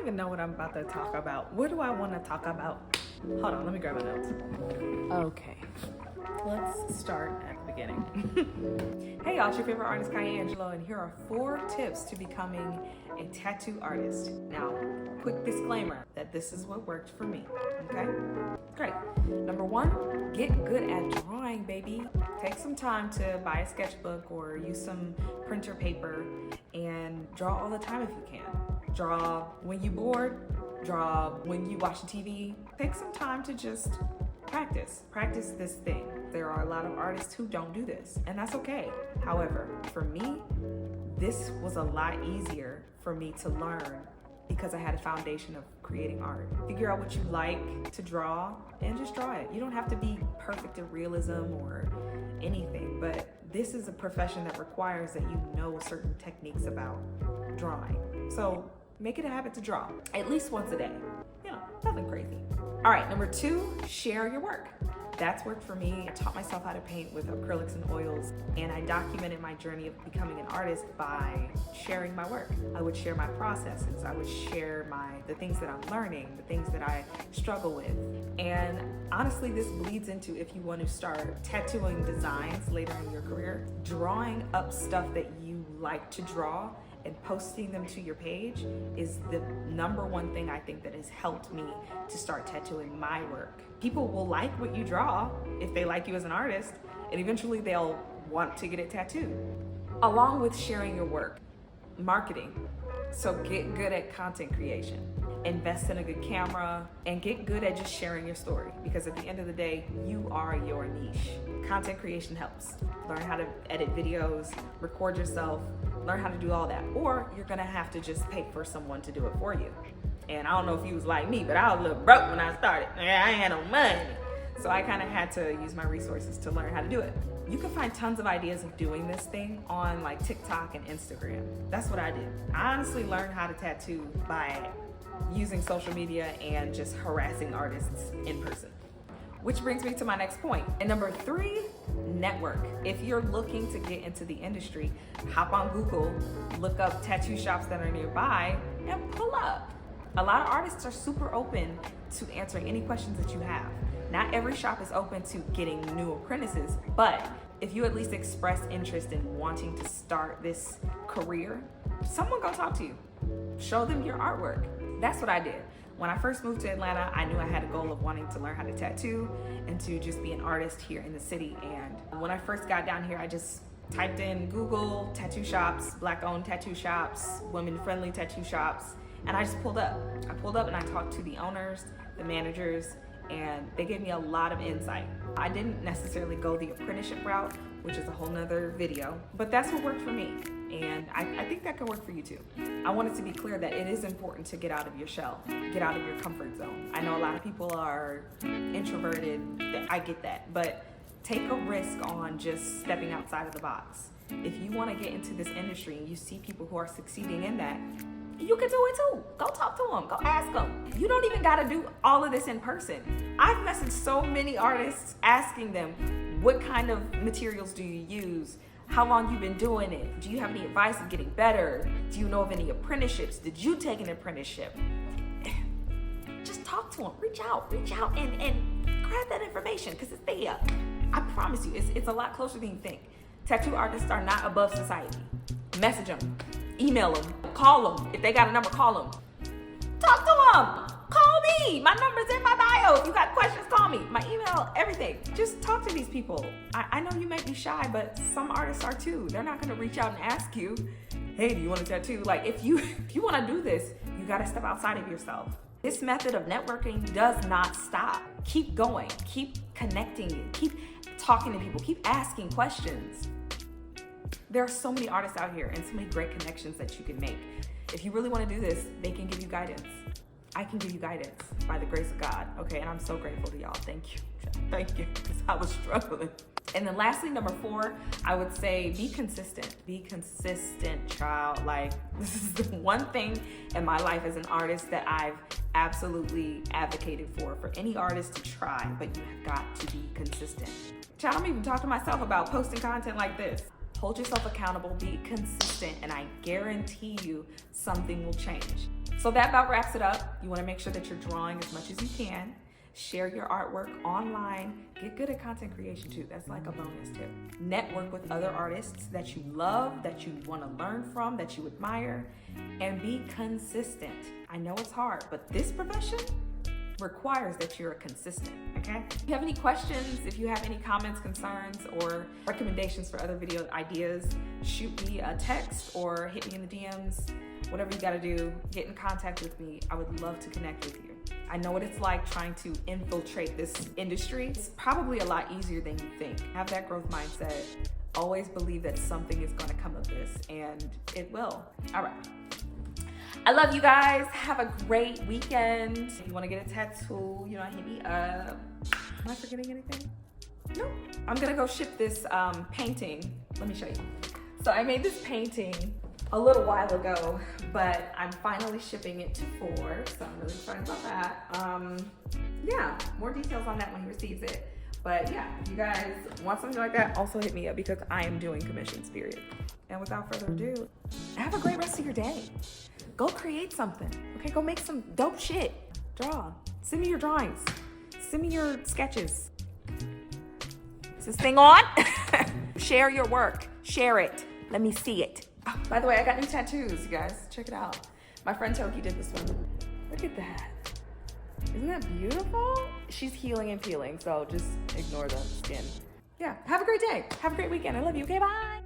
even know what I'm about to talk about. What do I want to talk about? Hold on, let me grab my notes. Okay, let's start at the beginning. Hey y'all, it's your favorite artist, Angelou, and here are 4 tips to becoming a tattoo artist. Now, quick disclaimer that this is what worked for me, okay? Great. Number 1, get good at drawing, baby. Take some time to buy a sketchbook or use some printer paper and draw all the time if you can. Draw when you're bored, draw when you watch TV. Take some time to just practice this thing. There are a lot of artists who don't do this, and that's okay. However, for me, this was a lot easier for me to learn because I had a foundation of creating art. Figure out what you like to draw and just draw it. You don't have to be perfect at realism or anything, but this is a profession that requires that you know certain techniques about drawing. So make it a habit to draw at least once a day. You know, nothing crazy. All right, number 2, share your work. That's worked for me. I taught myself how to paint with acrylics and oils, and I documented my journey of becoming an artist by sharing my work. I would share my processes. I would share the things that I'm learning, the things that I struggle with. And honestly, this bleeds into if you want to start tattooing designs later in your career, drawing up stuff that you like to draw and posting them to your page is the number 1 thing I think that has helped me to start tattooing my work. People will like what you draw if they like you as an artist, and eventually they'll want to get it tattooed. Along with sharing your work, marketing. So get good at content creation. Invest in a good camera and get good at just sharing your story, because at the end of the day, you are your niche. Content creation helps. Learn how to edit videos, record yourself, learn how to do all that. Or you're gonna have to just pay for someone to do it for you. And I don't know if you was like me, but I was a little broke when I started. I ain't had no money. So I kind of had to use my resources to learn how to do it. You can find tons of ideas of doing this thing on like TikTok and Instagram. That's what I did. I honestly learned how to tattoo by using social media and just harassing artists in person. Which brings me to my next point. And number 3, network. If you're looking to get into the industry, hop on Google, look up tattoo shops that are nearby, and pull up. A lot of artists are super open to answering any questions that you have. Not every shop is open to getting new apprentices, but if you at least express interest in wanting to start this career, someone gonna talk to you. Show them your artwork. That's what I did. When I first moved to Atlanta, I knew I had a goal of wanting to learn how to tattoo and to just be an artist here in the city. And when I first got down here, I just typed in Google tattoo shops, Black-owned tattoo shops, women-friendly tattoo shops, and I just pulled up. I pulled up and I talked to the owners, the managers, and they gave me a lot of insight. I didn't necessarily go the apprenticeship route, which is a whole nother video, but that's what worked for me. And I think that can work for you too. I wanted to be clear that it is important to get out of your shell, get out of your comfort zone. I know a lot of people are introverted, I get that, but take a risk on just stepping outside of the box. If you want to get into this industry and you see people who are succeeding in that, you can do it too. Go talk to them, go ask them. You don't even gotta do all of this in person. I've messaged so many artists asking them, what kind of materials do you use? How long you been doing it? Do you have any advice of getting better? Do you know of any apprenticeships? Did you take an apprenticeship? Just talk to them, reach out and grab that information because it's there. I promise you, it's a lot closer than you think. Tattoo artists are not above society. Message them, email them, call them. If they got a number, call them. Talk to them. Call me. My number's in my bio. If you got questions, call me. My email, everything. Just talk to these people. I know you might be shy, but some artists are too. They're not gonna reach out and ask you, hey, do you want a tattoo? Like if you wanna do this, you gotta step outside of yourself. This method of networking does not stop. Keep going, keep connecting, keep talking to people, keep asking questions. There are so many artists out here and so many great connections that you can make. If you really want to do this, they can give you guidance. I can give you guidance by the grace of God, okay? And I'm so grateful to y'all. Thank you, because I was struggling. And then lastly, number 4, I would say be consistent. Be consistent, child. Like, this is the one thing in my life as an artist that I've absolutely advocated for any artist to try, but you have got to be consistent. Child, I'm even talking to myself about posting content like this. Hold yourself accountable, be consistent, and I guarantee you something will change. So that about wraps it up. You wanna make sure that you're drawing as much as you can. Share your artwork online. Get good at content creation too. That's like a bonus tip. Network with other artists that you love, that you wanna learn from, that you admire, and be consistent. I know it's hard, but this profession requires that you're consistent, okay? If you have any questions, if you have any comments, concerns, or recommendations for other video ideas, shoot me a text or hit me in the DMs. Whatever you gotta do, get in contact with me. I would love to connect with you. I know what it's like trying to infiltrate this industry. It's probably a lot easier than you think. Have that growth mindset. Always believe that something is gonna come of this, and it will. All right. I love you guys. Have a great weekend. If you wanna get a tattoo, you know, hit me up. Am I forgetting anything? No. I'm gonna go ship this painting. Let me show you. So I made this painting a little while ago, but I'm finally shipping it to 4, so I'm really excited about that. Yeah, more details on that when he receives it. But yeah, if you guys want something like that, also hit me up because I am doing commissions, period. And without further ado, have a great rest of your day. Go create something, okay? Go make some dope shit. Draw. Send me your drawings. Send me your sketches. Is this thing on? Share your work. Share it. Let me see it. Oh, by the way, I got new tattoos, you guys. Check it out. My friend Toki did this one. Look at that. Isn't that beautiful? She's healing and peeling, so just ignore the skin. Yeah, have a great day. Have a great weekend. I love you. Okay, bye.